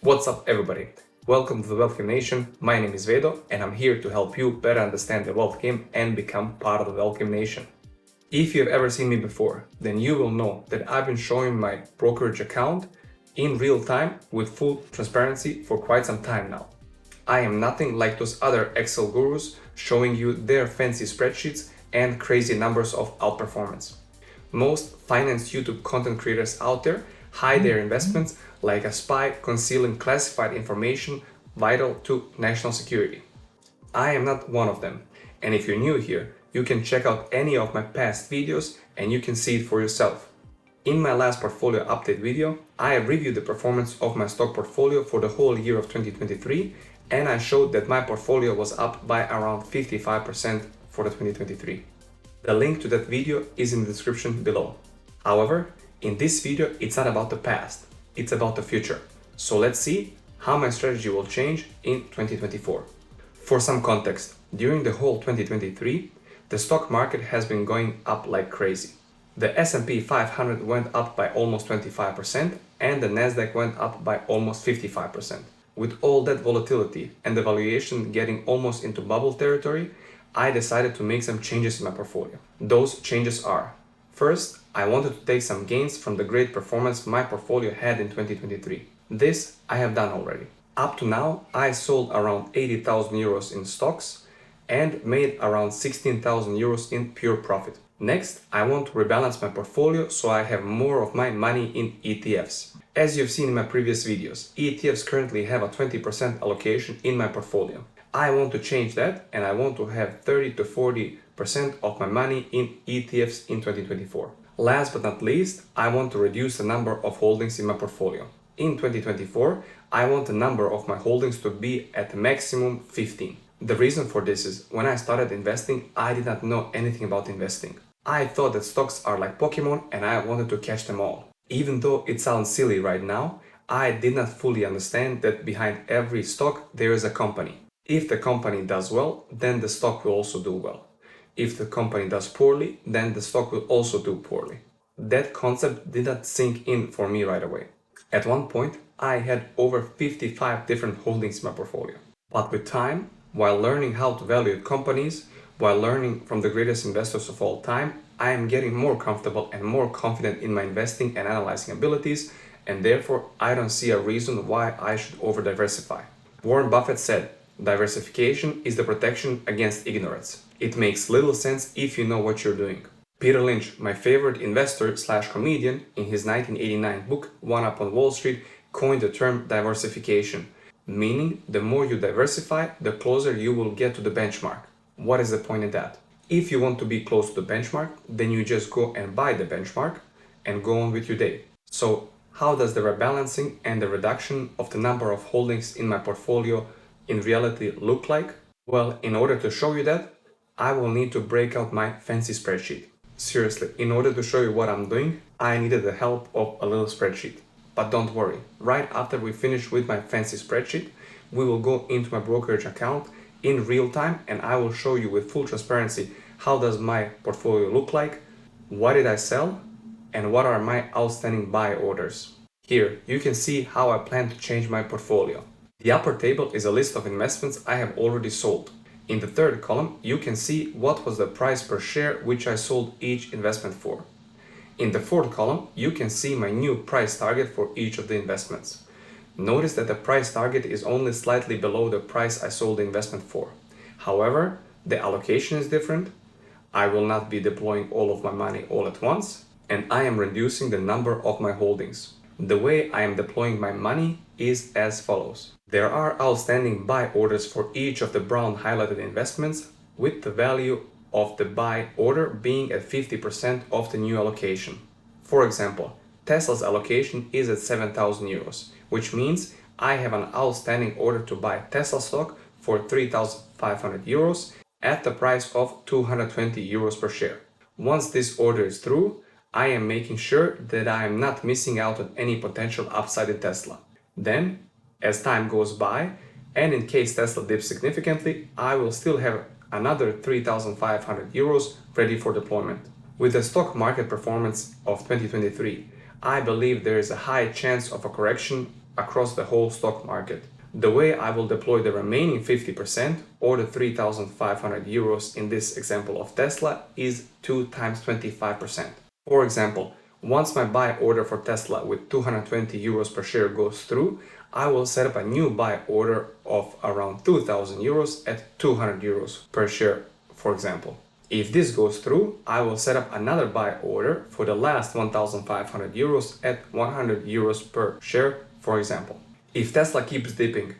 What's up, everybody? Welcome to the Wealth Game Nation. My name is Vedo, and I'm here to help you better understand the wealth game and become part of the Wealth Game Nation. If you've ever seen me before, then you will know that I've been showing my brokerage account in real time with full transparency for quite some time now. I am nothing like those other Excel gurus showing you their fancy spreadsheets and crazy numbers of outperformance. Most finance YouTube content creators out there hide their investments like a spy concealing classified information vital to national security. I am not one of them, and if you're new here, you can check out any of my past videos and you can see it for yourself. In my last portfolio update video, I reviewed the performance of my stock portfolio for the whole year of 2023, and I showed that my portfolio was up by around 55% for the 2023. The link to that video is in the description below. However, in this video, it's not about the past, it's about the future. So let's see how my strategy will change in 2024. For some context, during the whole 2023, the stock market has been going up like crazy. The S&P 500 went up by almost 25% and the Nasdaq went up by almost 55%. With all that volatility and the valuation getting almost into bubble territory, I decided to make some changes in my portfolio. Those changes are: first, I wanted to take some gains from the great performance my portfolio had in 2023. This I have done already. Up to now, I sold around 80,000 euros in stocks and made around 16,000 euros in pure profit. Next, I want to rebalance my portfolio so I have more of my money in ETFs. As you've seen in my previous videos, ETFs currently have a 20% allocation in my portfolio. I want to change that and I want to have 30 to 40% of my money in ETFs in 2024. Last but not least, I want to reduce the number of holdings in my portfolio. In 2024, I want the number of my holdings to be at maximum 15. The reason for this is, when I started investing, I did not know anything about investing. I thought that stocks are like Pokemon and I wanted to catch them all. Even though it sounds silly right now, I did not fully understand that behind every stock there is a company. If the company does well, then the stock will also do well. If the company does poorly, then the stock will also do poorly. That concept did not sink in for me right away. At one point, I had over 55 different holdings in my portfolio. But with time, while learning how to value companies, while learning from the greatest investors of all time, I am getting more comfortable and more confident in my investing and analyzing abilities, and therefore I don't see a reason why I should over-diversify. Warren Buffett said, "Diversification is the protection against ignorance. It makes little sense if you know what you're doing." Peter Lynch, my favorite investor / comedian, in his 1989 book, One Up on Wall Street, coined the term diversification, meaning the more you diversify, the closer you will get to the benchmark. What is the point in that? If you want to be close to the benchmark, then you just go and buy the benchmark and go on with your day. So how does the rebalancing and the reduction of the number of holdings in my portfolio in reality look like? Well, in order to show you that, I will need to break out my fancy spreadsheet. Seriously, in order to show you what I'm doing, I needed the help of a little spreadsheet. But don't worry, right after we finish with my fancy spreadsheet, we will go into my brokerage account in real time and I will show you with full transparency how does my portfolio look like, what did I sell, and what are my outstanding buy orders. Here, you can see how I plan to change my portfolio. The upper table is a list of investments I have already sold. In the third column, you can see what was the price per share which I sold each investment for. In the fourth column, you can see my new price target for each of the investments. Notice that the price target is only slightly below the price I sold the investment for. However, the allocation is different. I will not be deploying all of my money all at once, and I am reducing the number of my holdings. The way I am deploying my money is as follows. There are outstanding buy orders for each of the brown highlighted investments, with the value of the buy order being at 50% of the new allocation. For example, Tesla's allocation is at 7,000 euros, which means I have an outstanding order to buy Tesla stock for 3,500 euros at the price of 220 euros per share. Once this order is through, I am making sure that I am not missing out on any potential upside in Tesla. Then, as time goes by, and in case Tesla dips significantly, I will still have another 3,500 euros ready for deployment. With the stock market performance of 2023, I believe there is a high chance of a correction across the whole stock market. The way I will deploy the remaining 50% or the 3,500 euros in this example of Tesla is 2 times 25%. For example, once my buy order for Tesla with 220 euros per share goes through, I will set up a new buy order of around 2,000 euros at 200 euros per share, for example. If this goes through, I will set up another buy order for the last 1,500 euros at 100 euros per share, for example. If Tesla keeps dipping,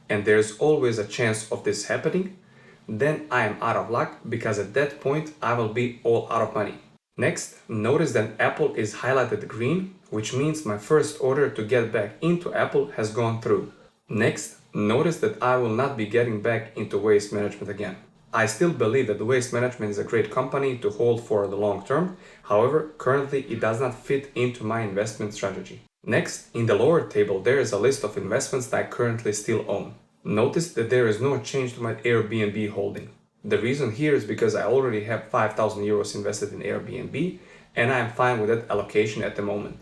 and there's always a chance of this happening, then I am out of luck because at that point I will be all out of money. Next, notice that Apple is highlighted green, which means my first order to get back into Apple has gone through. Next, notice that I will not be getting back into waste management again. I still believe that waste management is a great company to hold for the long term. However, currently it does not fit into my investment strategy. Next, in the lower table, there is a list of investments that I currently still own. Notice that there is no change to my Airbnb holding. The reason here is because I already have 5,000 euros invested in Airbnb and I am fine with that allocation at the moment.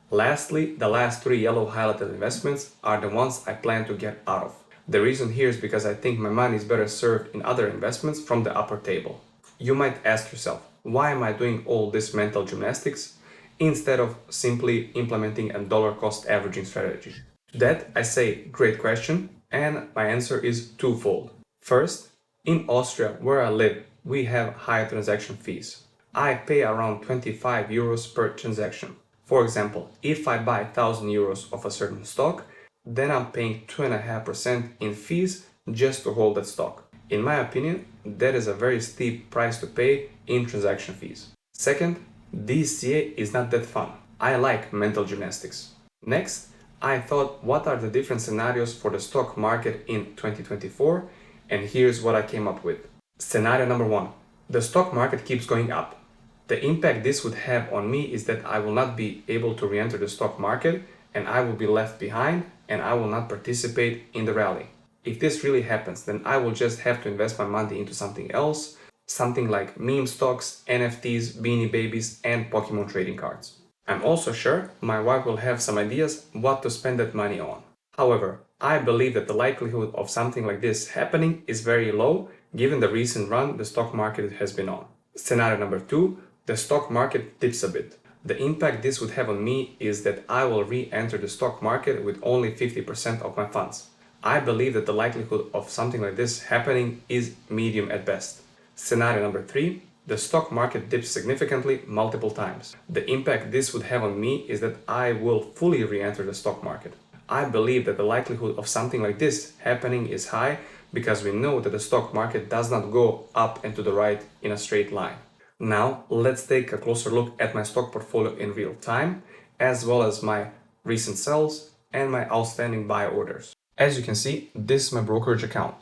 Lastly, the last 3 yellow highlighted investments are the ones I plan to get out of. The reason here is because I think my money is better served in other investments from the upper table. You might ask yourself, why am I doing all this mental gymnastics instead of simply implementing a dollar cost averaging strategy? To that I say, great question, and my answer is twofold. First, in Austria, where I live, we have high transaction fees. I pay around 25 euros per transaction. For example, if I buy 1,000 euros of a certain stock, then I'm paying 2.5% in fees just to hold that stock. In my opinion, that is a very steep price to pay in transaction fees. Second, DCA is not that fun. I like mental gymnastics. Next, I thought, what are the different scenarios for the stock market in 2024? And here's what I came up with. Scenario number 1. The stock market keeps going up. The impact this would have on me is that I will not be able to re-enter the stock market and I will be left behind and I will not participate in the rally. If this really happens, then I will just have to invest my money into something else, something like meme stocks, NFTs, Beanie Babies, and Pokemon trading cards. I'm also sure my wife will have some ideas what to spend that money on. However, I believe that the likelihood of something like this happening is very low given the recent run the stock market has been on. Scenario number 2, the stock market dips a bit. The impact this would have on me is that I will re-enter the stock market with only 50% of my funds. I believe that the likelihood of something like this happening is medium at best. Scenario number 3, the stock market dips significantly multiple times. The impact this would have on me is that I will fully re-enter the stock market. I believe that the likelihood of something like this happening is high because we know that the stock market does not go up and to the right in a straight line. Now, let's take a closer look at my stock portfolio in real time, as well as my recent sells and my outstanding buy orders. As you can see, this is my brokerage account.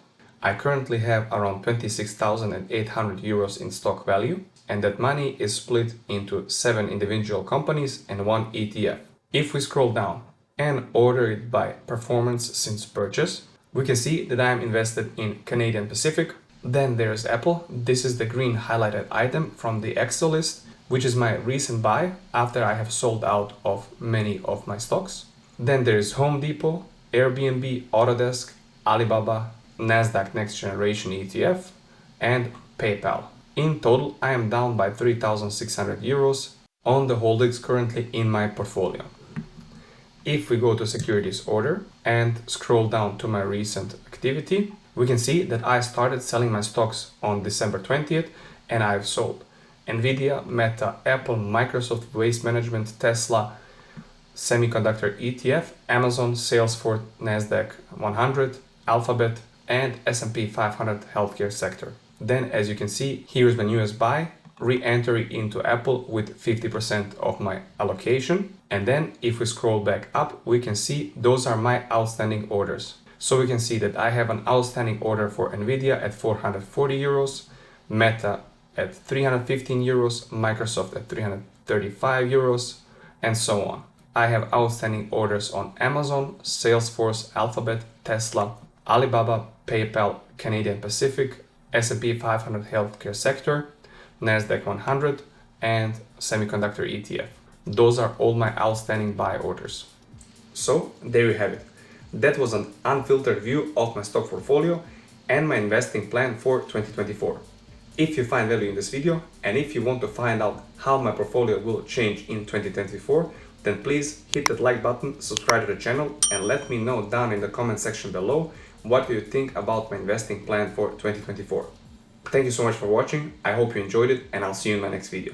I currently have around 26,800 euros in stock value, and that money is split into 7 individual companies and 1 ETF. If we scroll down and order it by performance since purchase, we can see that I am invested in Canadian Pacific. Then there's Apple. This is the green highlighted item from the Excel list, which is my recent buy after I have sold out of many of my stocks. Then there's Home Depot, Airbnb, Autodesk, Alibaba, Nasdaq Next Generation ETF, and PayPal. In total, I am down by 3,600 euros on the holdings currently in my portfolio. If we go to securities order and scroll down to my recent activity, we can see that I started selling my stocks on December 20th and I've sold Nvidia, Meta, Apple, Microsoft, Waste Management, Tesla, Semiconductor ETF, Amazon, Salesforce, Nasdaq 100, Alphabet, and S&P 500 healthcare sector. Then, as you can see, here's my newest buy, re-entry into Apple with 50% of my allocation. And then if we scroll back up, we can see those are my outstanding orders. So we can see that I have an outstanding order for Nvidia at 440 euros, Meta at 315 euros, Microsoft at 335 euros, and so on. I have outstanding orders on Amazon, Salesforce, Alphabet, Tesla, Alibaba, PayPal, Canadian Pacific, S&P 500 healthcare sector, Nasdaq 100, and Semiconductor ETF. Those are all my outstanding buy orders. So there you have it. That was an unfiltered view of my stock portfolio and my investing plan for 2024. If you find value in this video and if you want to find out how my portfolio will change in 2024, then please hit that like button, subscribe to the channel, and let me know down in the comment section below what you think about my investing plan for 2024. Thank you so much for watching. I hope you enjoyed it, and I'll see you in my next video.